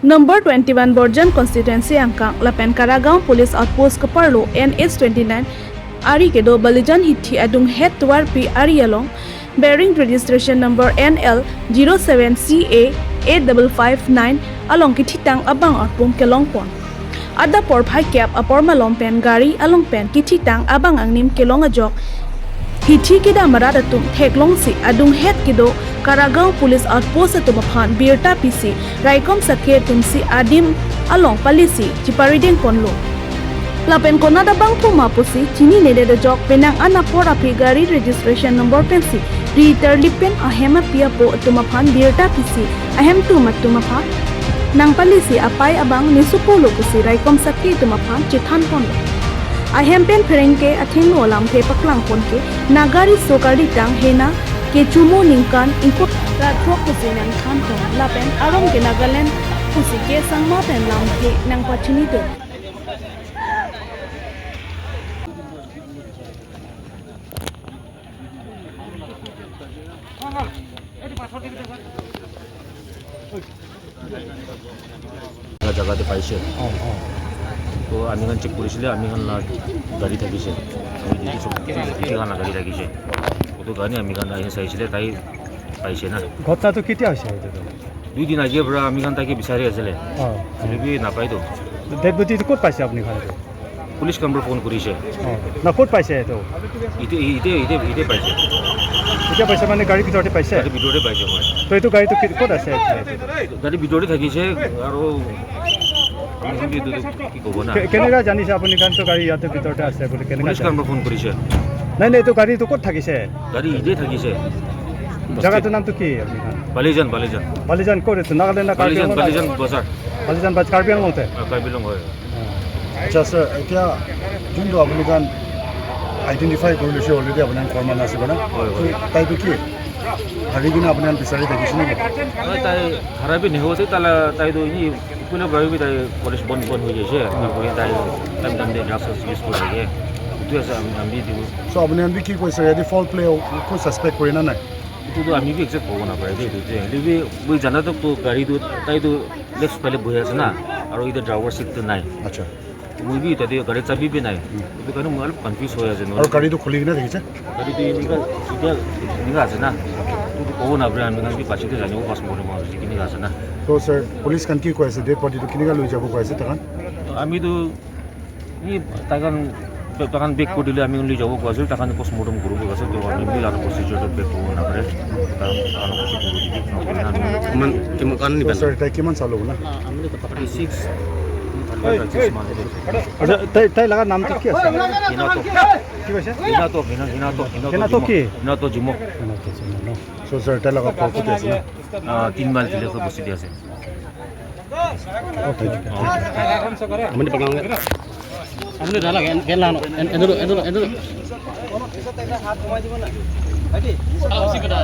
Number 21 Borjan Constituency Angkang Lapen Karagaon Police Outpost Keparlo NH29 Ari Kedo Balijan Hithi Adung Head Tuar P Ari Along bearing registration number NL 07CA 8559 along Kititang Abang Arpum Kelongpon. Ada por phai cap apor malom pen gari along pen Kititang Abang Angnim Kelong Ajok. Hithi kida marada tum theklong si adung het kido Karagaon Police Outpost tumaphan Birta PC Raikom Sakhe tumsi adim along palisi Chipariding Ponlo. Lapen konada bang puma pusi chini nede de jok penang anapor api gari registration number pensi Riter lipen ahema pia po tumaphan Birta PC ahem tumapha nang palisi apai abang nisupolo pusi Raikom Sakhe tumaphan Chithan Ponlo. Ahem pen perengke atheng olam ke paklang ponke nagari sokari tang hena ke chumo ningkan input ra thok pusi nang khan ko lapen arong ke Nagaland pusi ke sangma pen lam ke nang pachini to জায়গাতে পাইছে তো আমি check করেছিলে আমি গাড়ি থাকিছে ঠিকানা গাড়ি থাকিছে তো গাড়ি আমি আহি চাইছিলে তাই পাইছে না ঘটনাটো কেতিয়া হৈছে 2 দিন আগেৰ পৰা আমি তাকে বিচাৰি আছিলে বি নাপাইতো ডেড বডিটো ক'ত পাইছে আপুনি ঘৰত পুলিচ কামবোৰ ফোন কৰিছে না ক'ত পাইছে এইটো ইতে পাইছে এতিয়া পাইছে মানে গাড়ীৰ ভিতৰতে পাইছে গাড়ীৰ ভিতৰতে পাইছে মই তো এইটো গাড়ীটো ক'ত আছে গাড়ীৰ ভিতৰতে থাকিছে আৰু কি ক'ব না কেনেকৈ জানিছে আপুনি কাৰণটো গাড়ী ইয়াতে ভিতৰতে আছে বুলি কেনেকৈ পুলিচ কামবোৰ ফোন কৰিছে নাই এইটো গাড়ীটো ক'ত থাকিছে গাড়ী ইতে থাকিছে জায়গাটোৰ নামটো কি আপুনি বালিজান বালিজান ক'ত আছে নাগালেণ্ড না কাৰ্বি আংলং বালিজান বজাৰ বালিজান বাজ কাৰ্বি আংলঙতে কাৰ্বি আংলং হয় আচ্ছা স্যাৰ এতিয়া যোনটো আপুনি গান আইডেন্টিফাই কৰি লৈছে অলৰেডি আপোনাৰ ফৰ্মান আছে মানে তাইটো কি হাৰি কিনে আপোনাৰ বিচাৰি থাকিছে নেকি তাই হাৰাবি নেহোতে তাইতো কোনো গাড়ী তাই পুলিচ বন্ধ হৈ গৈছে তাই টাইম দিয়ে ড্ৰাগছ ইউজ কৰি থাকে এইটো আছে আমি দিব চ' আপুনি আমি কি কৈছে ইয়াতে ফল প্লে একো ছাছপেক্ট কৰি না নাই এইটোতো আমি একজেক্ট ক'ব নাপাৰে দেই এইটো মই জানাতো গাড়ীটো তাইতো লেফ্ট ফালে বহি আছে না আৰু এতিয়া ড্ৰাইভাৰ চিটটো নাই আচ্ছা মই বি তাতে গাড়ীৰ চাবি বি নাই সেইটো কাৰণে মই অলপ কনফিউজ হৈ আছে আৰু গাড়ীটো খুলি কিনে দেখিছে গাড়ীটো এনেকুৱা আছে না এইটো ক'ব নাপাৰে আমি পাছতে জানিব পাছ মৰিম আৰু কেনেকুৱা আছে না তো স্যাৰ পুলিচ খান কি কৈ আছে ডেড বডিটো কেনেকৈ লৈ যাব কৈ আছে তাহান আমিতো তাকান বেক কৰি দিলে আমি লৈ যাব কোৱা আছিল তাকান পষ্টমৰ্টম কৰিব কৈছে তো আমি মিল আৰু প্ৰচিডিউৰত বেক কৰিব নাপাৰে স্যাৰ তাই কিমান চালো না তাই লগা নামটো কি আছে কি কৈছে হিনাটো কি হিনাটো জিমক চ' স্যাৰ তাই লগত ক'ত আছে না 3 মাইল দিলে বস্তু দি আছে আপুনি পাকাংগে আপুনি ঢালা কেন লানো এন্দুলো হাত কমাই দিব না ভাইটি আছি কথা